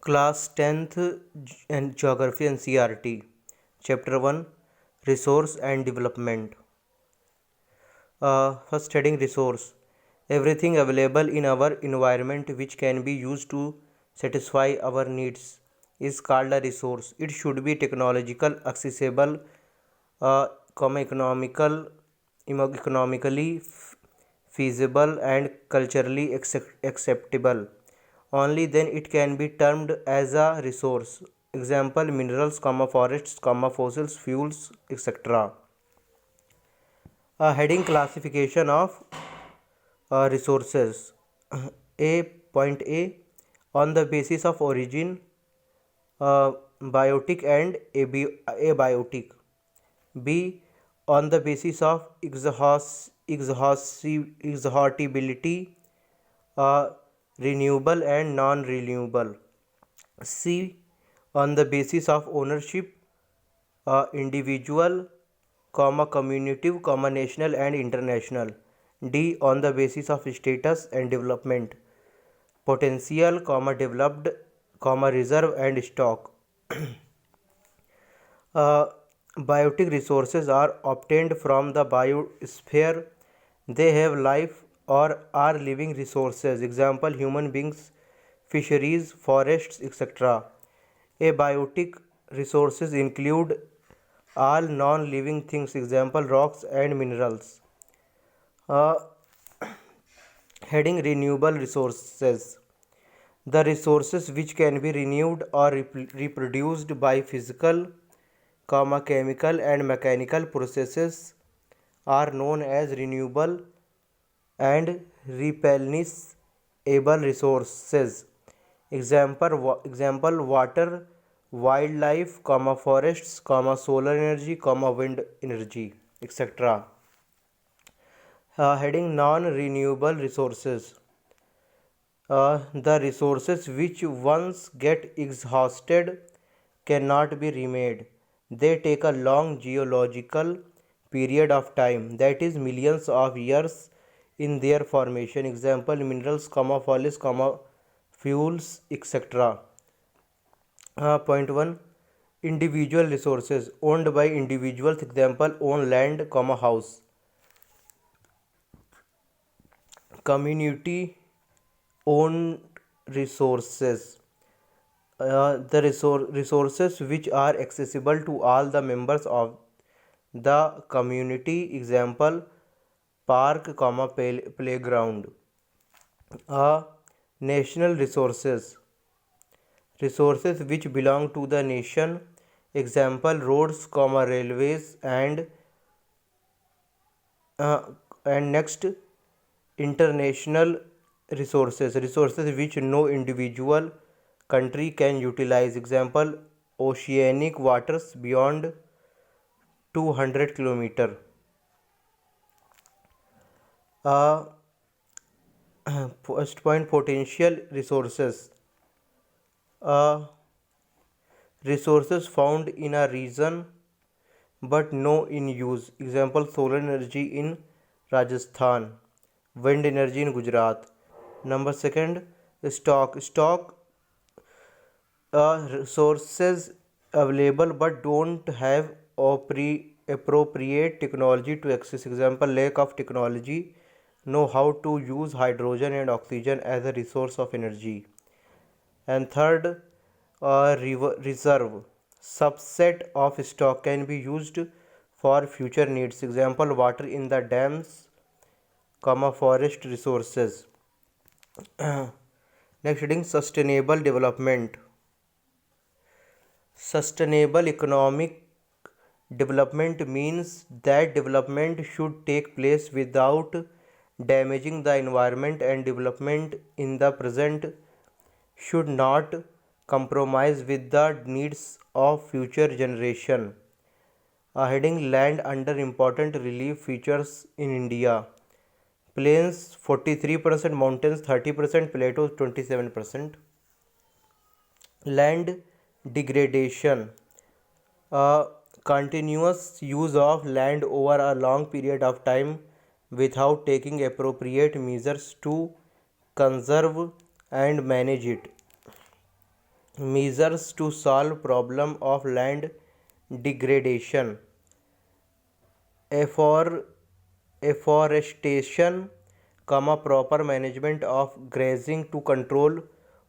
Class 10th and Geography and CRT. Chapter 1, Resource and Development. First heading, Resource. Everything available in our environment which can be used to satisfy our needs is called a resource. It should be technological, accessible, economically feasible and culturally acceptable. Only then it can be termed as a resource. Example, minerals, forests, fossils, fuels, etc. Heading, classification of resources. A. On the basis of origin, biotic and abiotic. B. On the basis of exhaustibility, renewable and non-renewable. C. On the basis of ownership, individual, commutative, national and international. D. On the basis of status and development, potential, developed, reserve and stock. Biotic resources are obtained from the biosphere. They have life or are living resources. Example, human beings, fisheries, forests, etc. Abiotic resources include all non-living things. Example, rocks and minerals. Uh, Heading, renewable resources. The resources which can be renewed or reproduced by physical, chemical and mechanical processes are known as renewable and replenishable resources. Example, water, wildlife, forests, solar energy, wind energy, etc. Heading, non-renewable resources. The resources which once get exhausted cannot be remade. They take a long geological period of time, that is millions of years, in their formation. Example, minerals, fossil, fuels, etc. Point 1. Individual resources owned by individuals. Example, own land, house. Community owned resources. The resources which are accessible to all the members of the community. Example, park, playground. National resources which belong to the nation. Example, roads, railways and next, international resources which no individual country can utilize. Example, oceanic waters beyond 200 kilometer. First point, potential resources. Resources found in a region but no in use. Example, solar energy in Rajasthan, wind energy in Gujarat. Number second, stock resources available but don't have appropriate technology to access. Example, lack of technology, know how to use hydrogen and oxygen as a resource of energy. And third, reserve subset of stock can be used for future needs. Example, water in the dams, forest resources. Next heading, sustainable development. Sustainable economic development means that development should take place without damaging the environment, and development in the present should not compromise with the needs of future generation. Heading, land under important relief features in India. Plains 43%, mountains 30%, plateaus 27%. Land degradation, continuous use of land over a long period of time without taking appropriate measures to conserve and manage it. Measures to solve problem of land degradation. Affor- Afforestation, proper management of grazing to control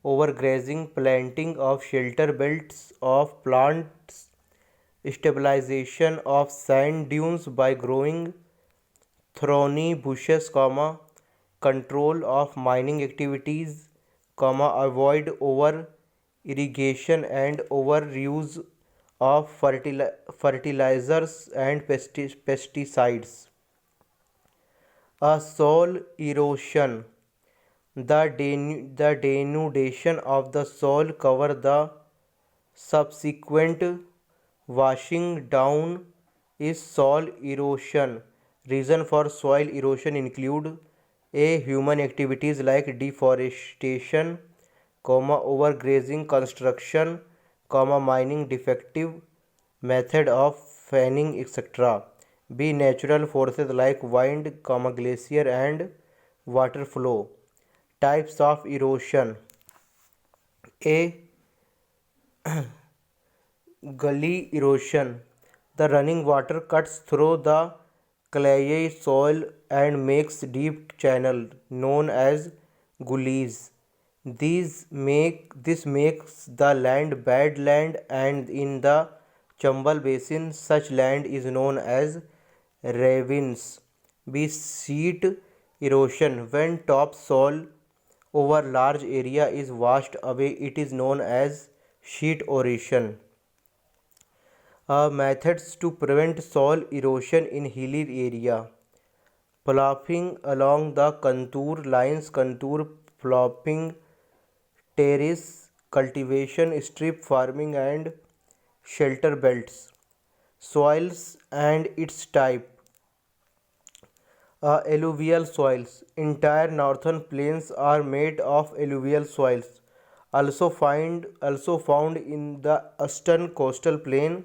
overgrazing, planting of shelter belts of plants, stabilization of sand dunes by growing thorny bushes, control of mining activities, avoid over irrigation and overuse of fertilizers and pesticides. A soil erosion. The denudation of the soil cover the subsequent washing down is soil erosion. Reason for soil erosion include human activities like deforestation, overgrazing, construction, mining, defective method of fanning, etc. B. Natural forces like wind, glacier and water flow. Types of erosion. A. Gully erosion. The running water cuts through the clayey soil and makes deep channel known as gullies. This makes the land bad land, and in the Chambal basin such land is known as ravines. B. Sheet erosion. When topsoil over large area is washed away, it is known as sheet erosion. Methods to prevent soil erosion in hilly area. Ploughing along the contour lines, contour ploughing, terrace cultivation, strip farming and shelter belts. Soils and its type. Alluvial soils. Entire northern plains are made of alluvial soils. Also found in the eastern coastal plain,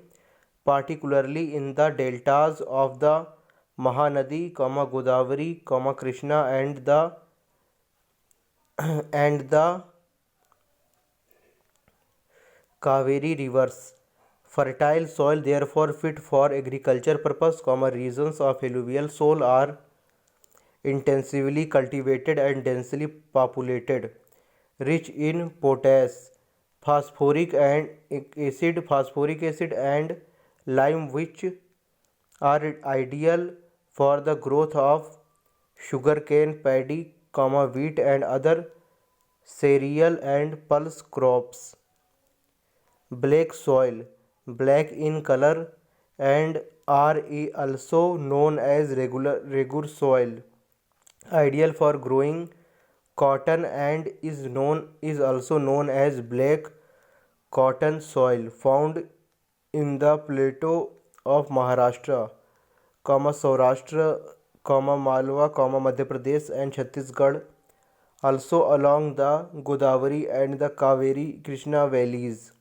particularly in the deltas of the Mahanadi, Godavari, Krishna and the Kaveri rivers. Fertile soil therefore fit for agriculture purpose, regions of alluvial soil are intensively cultivated and densely populated, rich in potash, phosphoric acid and lime, which are ideal for the growth of sugarcane, paddy, wheat and other cereal and pulse crops. Black soil, black in color and are also known as regular soil, ideal for growing cotton and is also known as black cotton soil, found in the plateau of Maharashtra, Saurashtra, Malwa, Madhya Pradesh and Chhattisgarh, also along the Godavari and the Kaveri Krishna valleys,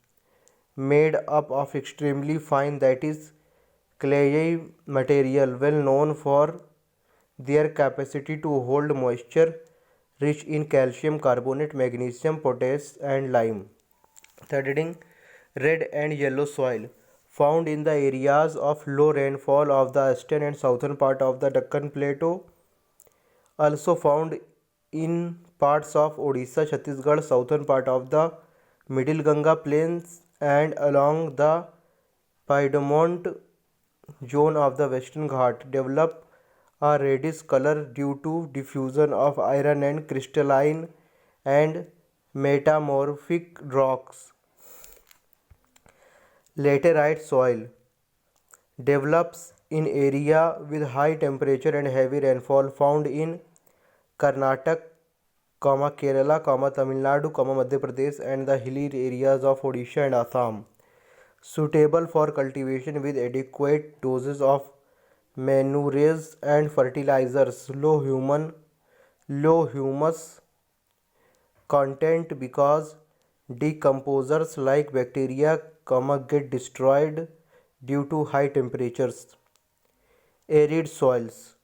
made up of extremely fine, that is clayey material, well known for their capacity to hold moisture, rich in calcium carbonate, magnesium, potassium and lime. Third heading, red and yellow soil, found in the areas of low rainfall of the eastern and southern part of the Deccan Plateau, also found in parts of Odisha, Chhattisgarh, southern part of the Middle Ganga Plains and along the Piedmont zone of the Western Ghat, develop a reddish color due to diffusion of iron and crystalline and metamorphic rocks. Laterite soil develops in area with high temperature and heavy rainfall, found in Karnataka, Kerala, Tamil Nadu, Madhya Pradesh and the hilly areas of Odisha and Assam. Suitable for cultivation with adequate doses of manures and fertilizers. Low humus content because decomposers like bacteria, get destroyed due to high temperatures. Arid soils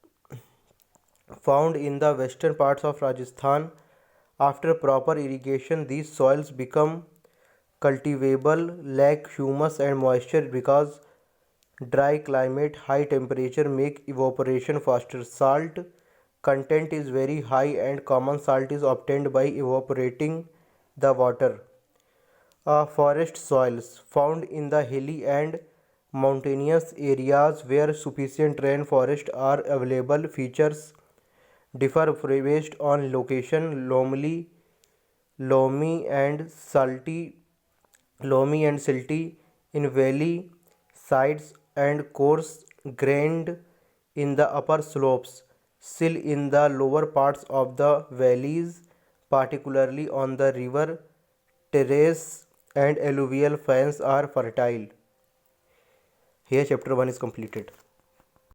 found in the western parts of Rajasthan. After proper irrigation, these soils become cultivable, lack humus and moisture because dry climate, high temperature make evaporation faster. Salt content is very high and common salt is obtained by evaporating the water. Forest soils found in the hilly and mountainous areas where sufficient rainforests are available. Features differ based on location. Loamy and salty, loamy and silty in valley sides and coarse grained in the upper slopes. Sill in the lower parts of the valleys, particularly on the river terrace and alluvial fans are fertile. Here chapter 1 is completed.